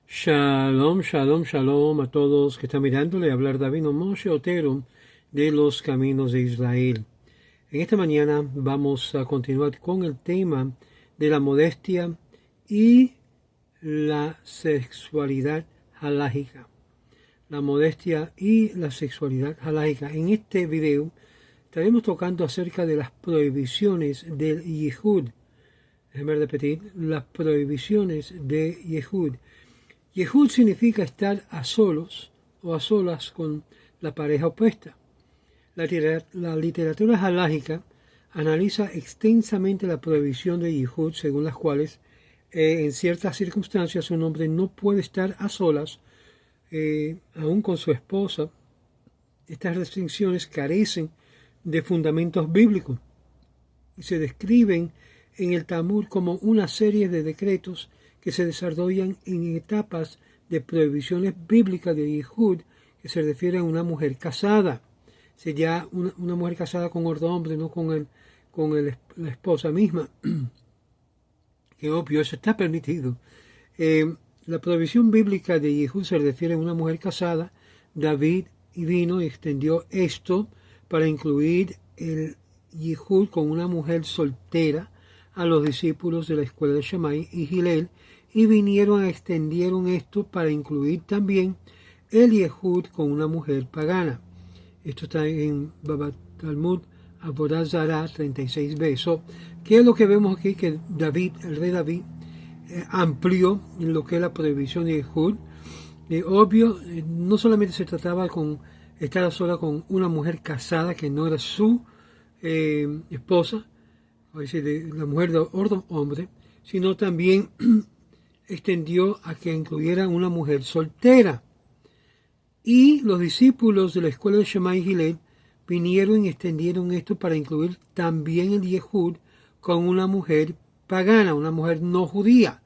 Shalom, shalom, shalom a todos que están mirándole hablar Davino Moshe Otero de los caminos de Israel. En esta mañana vamos a continuar con el tema de la modestia y la sexualidad halájica. La modestia y la sexualidad halájica. En este video estaremos tocando acerca de las prohibiciones del Yehud. Déjenme repetir, las prohibiciones de Yehud. Yehud significa estar a solos o a solas con la pareja opuesta. La literatura halájica analiza extensamente la prohibición de Yehud, según las cuales en ciertas circunstancias un hombre no puede estar a solas aún con su esposa. Estas restricciones carecen de fundamentos bíblicos y se describen en el Talmud como una serie de decretos que se desarrollan en etapas de prohibiciones bíblicas de Yehud, que se refiere a una mujer casada. Sería una mujer casada con otro hombre, no con la esposa misma. Que obvio, eso está permitido. La prohibición bíblica de Yehud se refiere a una mujer casada. David vino y extendió esto para incluir el Yehud con una mujer soltera a los discípulos de la escuela de Shammai y Hillel, y extendieron esto para incluir también el Yehud con una mujer pagana. Esto está en Baba Talmud Avodah Zarah 36b. ¿Qué es lo que vemos aquí? Que David, el rey David, amplió en lo que es la prohibición de Yehud. Obvio, no solamente se trataba con estar sola con una mujer casada que no era su esposa, es decir, de la mujer de otro hombre, sino también extendió a que incluyera una mujer soltera. Y los discípulos de la escuela de Shammai y Hillel vinieron y extendieron esto para incluir también el Yehud con una mujer pagana, una mujer no judía.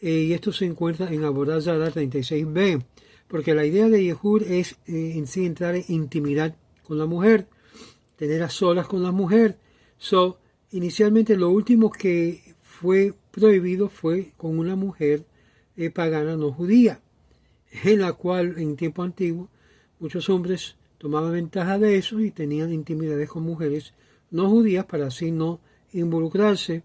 Y esto se encuentra en Avodah Zarah 36b, porque la idea de Yehud es en sí entrar en intimidad con la mujer, tener a solas con la mujer. Inicialmente lo último que fue prohibido fue con una mujer pagana no judía, en la cual en tiempo antiguo muchos hombres tomaban ventaja de eso y tenían intimidades con mujeres no judías para así no involucrarse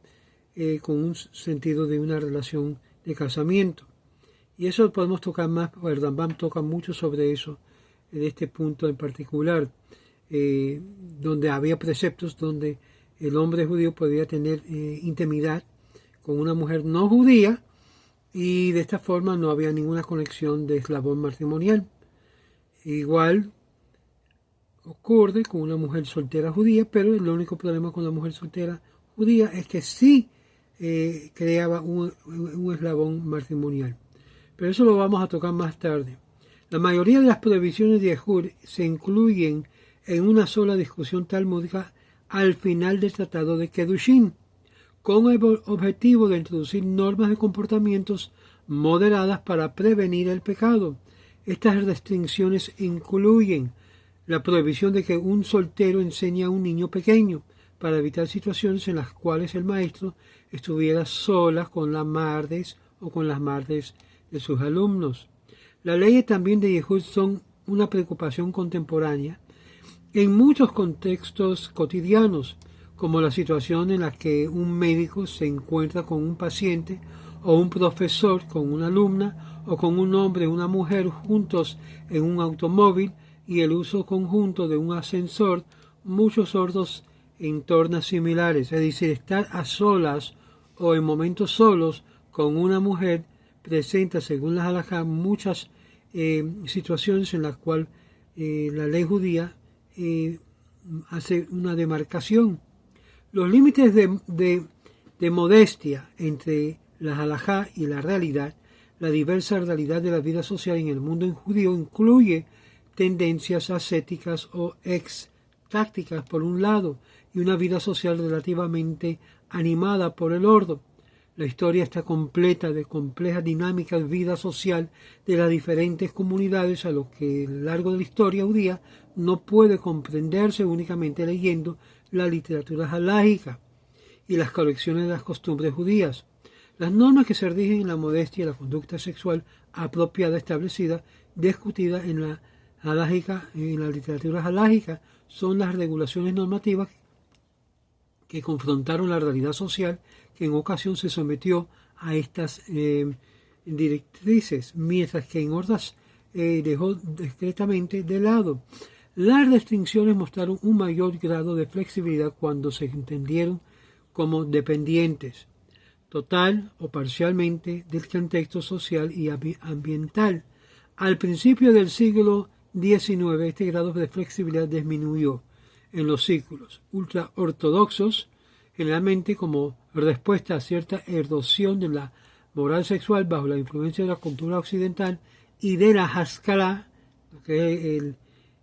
con un sentido de una relación de casamiento. Y eso podemos tocar más, el Rambam toca mucho sobre eso en este punto en particular, donde había preceptos donde el hombre judío podía tener intimidad con una mujer no judía, y de esta forma no había ninguna conexión de eslabón matrimonial. Igual ocurre con una mujer soltera judía, pero el único problema con la mujer soltera judía es que sí creaba un eslabón matrimonial. Pero eso lo vamos a tocar más tarde. La mayoría de las prohibiciones de Yehud se incluyen en una sola discusión talmúdica al final del tratado de Kedushin, con el objetivo de introducir normas de comportamientos moderadas para prevenir el pecado. Estas restricciones incluyen la prohibición de que un soltero enseñe a un niño pequeño, para evitar situaciones en las cuales el maestro estuviera sola con las madres o con las madres de sus alumnos. Las leyes también de Yehud son una preocupación contemporánea en muchos contextos cotidianos, como la situación en la que un médico se encuentra con un paciente, o un profesor con una alumna, o con un hombre y una mujer juntos en un automóvil, y el uso conjunto de un ascensor. Muchos otros entornos similares, es decir, estar a solas o en momentos solos con una mujer presenta, según las halajá, muchas situaciones en las cuales la ley judía hace una demarcación. Los límites de modestia entre la halajá y la realidad, la diversa realidad de la vida social en el mundo judío, incluye tendencias ascéticas o tácticas por un lado, y una vida social relativamente animada por el orden. La historia está completa de complejas dinámicas de vida social de las diferentes comunidades, a lo que a lo largo de la historia judía no puede comprenderse únicamente leyendo la literatura halájica y las colecciones de las costumbres judías. Las normas que se rigen en la modestia y la conducta sexual apropiada establecida, discutida en la literatura halájica, son las regulaciones normativas que confrontaron la realidad social que en ocasión se sometió a estas directrices, mientras que en otras dejó discretamente de lado. Las restricciones mostraron un mayor grado de flexibilidad cuando se entendieron como dependientes, total o parcialmente, del contexto social y ambiental. Al principio del siglo XIX, este grado de flexibilidad disminuyó en los círculos ultraortodoxos, generalmente como respuesta a cierta erosión de la moral sexual bajo la influencia de la cultura occidental y de la Haskalah, que es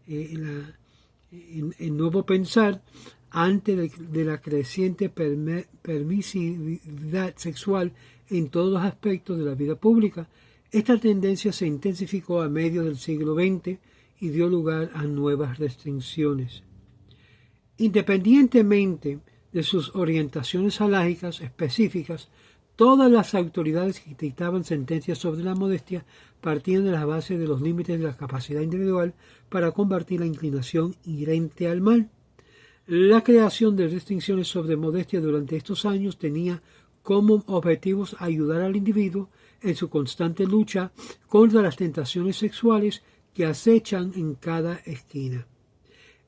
el nuevo pensar, antes de la creciente permisividad sexual en todos los aspectos de la vida pública. Esta tendencia se intensificó a mediados del siglo XX y dio lugar a nuevas restricciones. Independientemente de sus orientaciones halágicas específicas, todas las autoridades que dictaban sentencias sobre la modestia partían de las bases de los límites de la capacidad individual para combatir la inclinación inherente al mal. La creación de restricciones sobre modestia durante estos años tenía como objetivos ayudar al individuo en su constante lucha contra las tentaciones sexuales que acechan en cada esquina.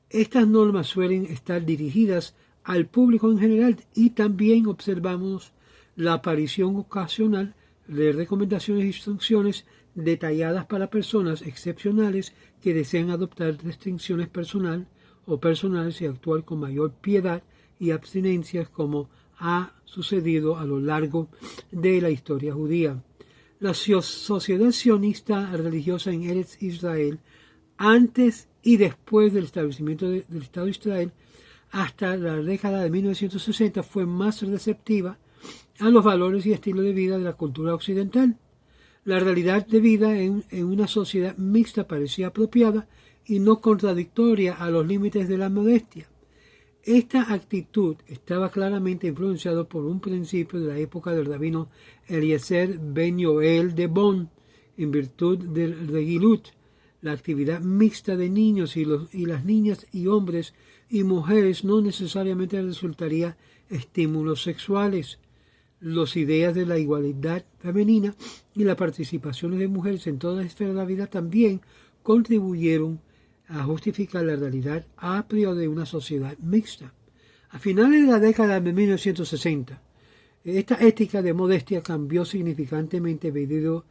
Estas normas suelen estar dirigidas al público en general y también observamos la aparición ocasional de recomendaciones e instrucciones detalladas para personas excepcionales que desean adoptar restricciones personales y actuar con mayor piedad y abstinencia, como ha sucedido a lo largo de la historia judía. La sociedad sionista religiosa en Eretz Israel, antes y después del establecimiento del Estado de Israel, hasta la década de 1960, fue más receptiva a los valores y estilos de vida de la cultura occidental. La realidad de vida en una sociedad mixta parecía apropiada y no contradictoria a los límites de la modestia. Esta actitud estaba claramente influenciada por un principio de la época del rabino Eliezer ben Yoel de Bonn, en virtud del Regilut, la actividad mixta de niños y las niñas y hombres y mujeres no necesariamente resultaría estímulos sexuales. Las ideas de la igualdad femenina y la participación de mujeres en todas las esferas de la vida también contribuyeron a justificar la realidad a priori de una sociedad mixta. A finales de la década de 1960, esta ética de modestia cambió significantemente debido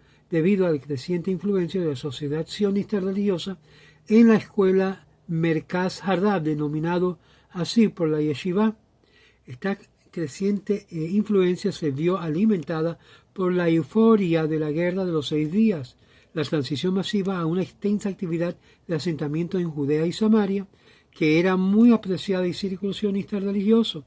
a la creciente influencia de la sociedad sionista religiosa en la escuela Merkaz Hardab, denominado así por la yeshiva. Esta creciente influencia se vio alimentada por la euforia de la Guerra de los 6 días, la transición masiva a una extensa actividad de asentamiento en Judea y Samaria, que era muy apreciada en círculos sionistas religiosos,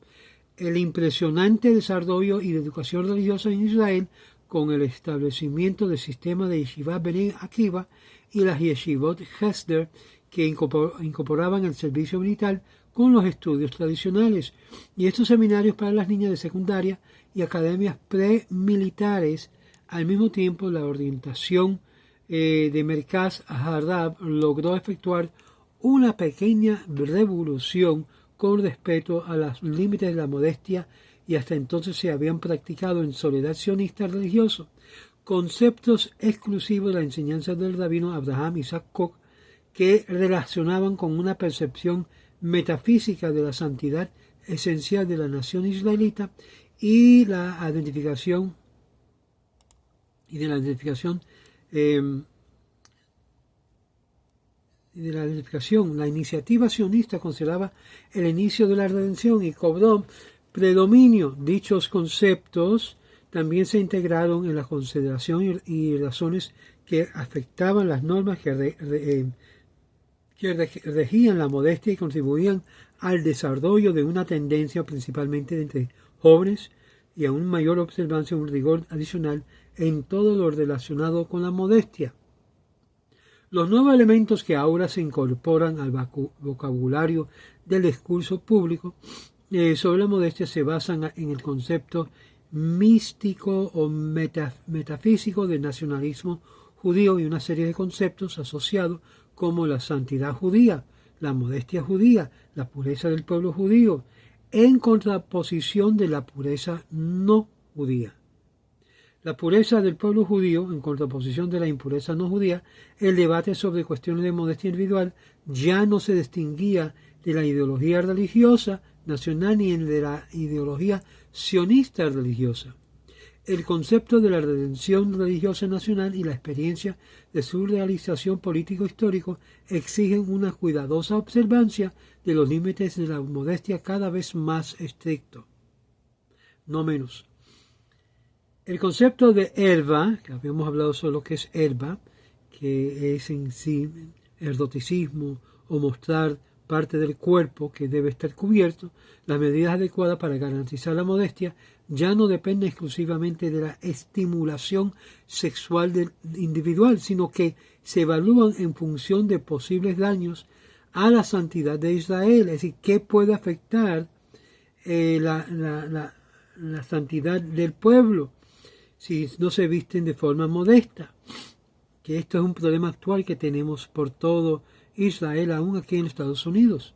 el impresionante desarrollo y de educación religiosa en Israel, con el establecimiento del sistema de Yeshivat Bnei Akiva y las Yeshivot Hesder, que incorporaban el servicio militar con los estudios tradicionales, y estos seminarios para las niñas de secundaria y academias premilitares. Al mismo tiempo, la orientación de Merkaz Hardab logró efectuar una pequeña revolución con respecto a los límites de la modestia, y hasta entonces se habían practicado en soledad sionista religioso conceptos exclusivos de la enseñanza del rabino Abraham Isaac Koch, que relacionaban con una percepción metafísica de la santidad esencial de la nación israelita y la identificación la iniciativa sionista consideraba el inicio de la redención y cobró predominio. Dichos conceptos también se integraron en la consideración y razones que afectaban las normas que regían la modestia y contribuían al desarrollo de una tendencia principalmente entre jóvenes y a una mayor observancia y un rigor adicional en todo lo relacionado con la modestia. Los nuevos elementos que ahora se incorporan al vocabulario del discurso público sobre la modestia se basan en el concepto místico o metafísico del nacionalismo judío y una serie de conceptos asociados como la santidad judía, la modestia judía, la pureza del pueblo judío, en contraposición de la pureza no judía. La pureza del pueblo judío, en contraposición de la impureza no judía, el debate sobre cuestiones de modestia individual ya no se distinguía de la ideología religiosa nacional ni de la ideología sionista religiosa. El concepto de la redención religiosa nacional y la experiencia de su realización político-histórico exigen una cuidadosa observancia de los límites de la modestia cada vez más estricto, no menos. El concepto de erva, que habíamos hablado sobre lo que es erva, que es en sí eroticismo o mostrar parte del cuerpo que debe estar cubierto, las medidas adecuadas para garantizar la modestia ya no dependen exclusivamente de la estimulación sexual individual, sino que se evalúan en función de posibles daños a la santidad de Israel, es decir, qué puede afectar la santidad del pueblo si no se visten de forma modesta, que esto es un problema actual que tenemos por todo Israel, aún aquí en Estados Unidos.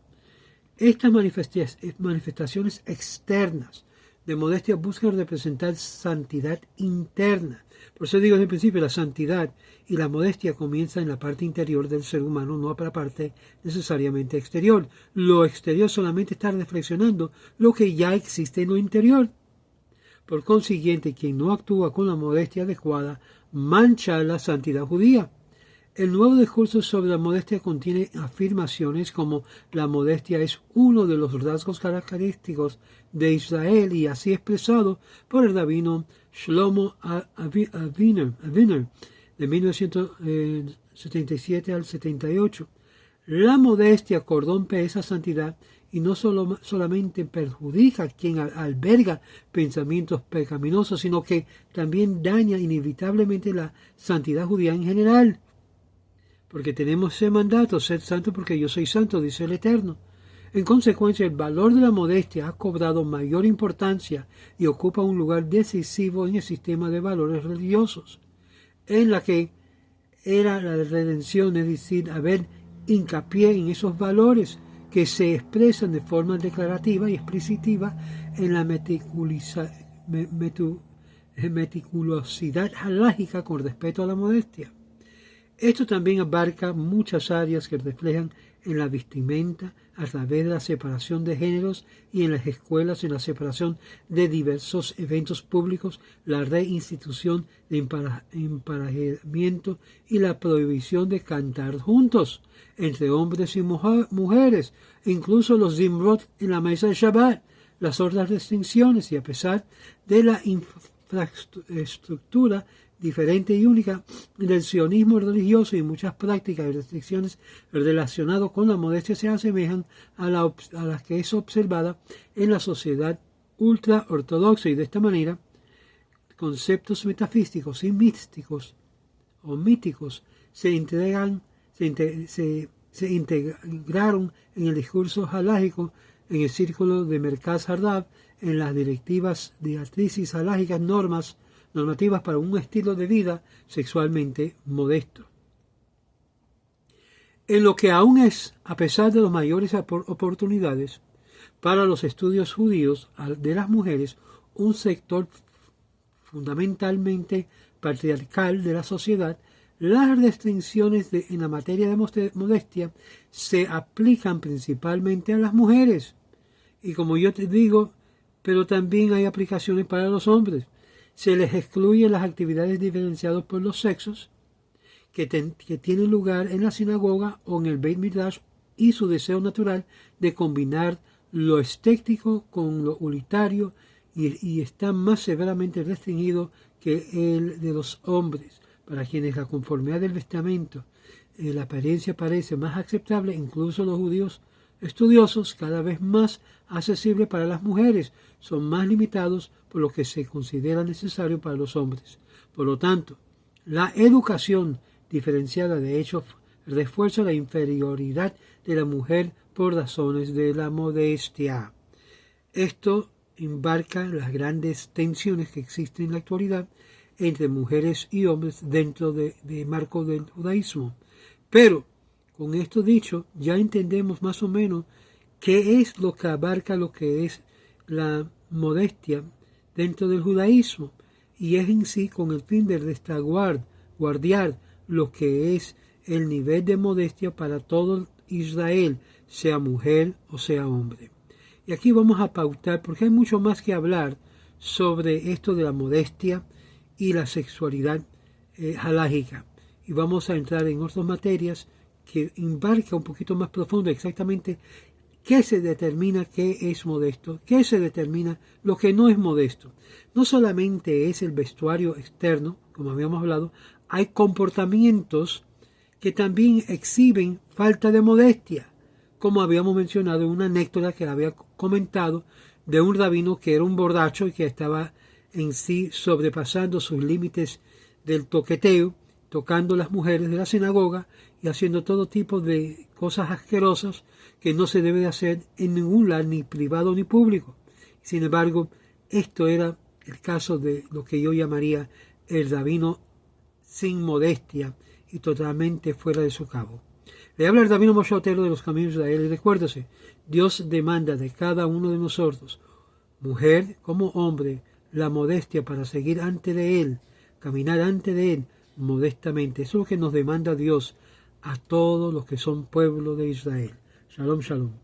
Estas manifestaciones externas de modestia buscan representar santidad interna. Por eso digo desde el principio, la santidad y la modestia comienzan en la parte interior del ser humano, no para la parte necesariamente exterior. Lo exterior solamente está reflexionando lo que ya existe en lo interior. Por consiguiente, quien no actúa con la modestia adecuada mancha la santidad judía. El nuevo discurso sobre la modestia contiene afirmaciones como la modestia es uno de los rasgos característicos de Israel y así expresado por el rabino Shlomo Aviner de 1977 al 78. La modestia corrompe esa santidad y no solamente perjudica a quien alberga pensamientos pecaminosos, sino que también daña inevitablemente la santidad judía en general. Porque tenemos ese mandato, ser santo porque yo soy santo, dice el Eterno. En consecuencia, el valor de la modestia ha cobrado mayor importancia y ocupa un lugar decisivo en el sistema de valores religiosos, en la que era la redención, es decir, haber hincapié en esos valores que se expresan de forma declarativa y explicitiva en la meticulosidad halágica con respecto a la modestia. Esto también abarca muchas áreas que reflejan en la vestimenta, a través de la separación de géneros y en las escuelas, en la separación de diversos eventos públicos, la reinstitución de emparejamiento y la prohibición de cantar juntos entre hombres y mujeres, incluso los zimrot en la mesa de Shabbat, las otras restricciones, y a pesar de la infraestructura diferente y única del sionismo religioso y muchas prácticas y restricciones relacionadas con la modestia se asemejan a las que es observada en la sociedad ultra-ortodoxa, y de esta manera conceptos metafísicos y místicos o míticos se integraron en el discurso halágico, en el círculo de Merkaz Hadav, en las directivas, directrices halágicas, normativas para un estilo de vida sexualmente modesto. En lo que aún es, a pesar de las mayores oportunidades para los estudios judíos de las mujeres, un sector fundamentalmente patriarcal de la sociedad, las restricciones en la materia de modestia se aplican principalmente a las mujeres. Y como yo te digo, pero también hay aplicaciones para los hombres. Se les excluye las actividades diferenciadas por los sexos que tienen lugar en la sinagoga o en el Beit Midrash, y su deseo natural de combinar lo estético con lo unitario y está más severamente restringido que el de los hombres, para quienes la conformidad del vestimento, la apariencia parece más aceptable. Incluso los judíos estudiosos, cada vez más accesibles para las mujeres, son más limitados por lo que se considera necesario para los hombres. Por lo tanto, la educación diferenciada de hecho refuerza la inferioridad de la mujer por razones de la modestia. Esto embarca las grandes tensiones que existen en la actualidad entre mujeres y hombres dentro de marco del judaísmo. Pero, con esto dicho, ya entendemos más o menos qué es lo que abarca lo que es la modestia dentro del judaísmo, y es en sí con el fin de guardiar lo que es el nivel de modestia para todo Israel, sea mujer o sea hombre. Y aquí vamos a pautar, porque hay mucho más que hablar sobre esto de la modestia y la sexualidad halágica. Y vamos a entrar en otras materias que embarca un poquito más profundo exactamente qué se determina qué es modesto, qué se determina lo que no es modesto. No solamente es el vestuario externo, como habíamos hablado, hay comportamientos que también exhiben falta de modestia, como habíamos mencionado en una anécdota que había comentado de un rabino que era un borracho y que estaba en sí sobrepasando sus límites del toqueteo, tocando las mujeres de la sinagoga y haciendo todo tipo de cosas asquerosas que no se debe de hacer en ningún lugar, ni privado ni público. Sin embargo, esto era el caso de lo que yo llamaría el rabino sin modestia y totalmente fuera de su cabo. Le habla el rabino Moshe Otero de los Caminos de Israel, y recuérdese, Dios demanda de cada uno de nosotros, mujer como hombre, la modestia para seguir ante de Él, caminar ante de Él modestamente. Eso es lo que nos demanda Dios a todos los que son pueblo de Israel. Shalom, shalom.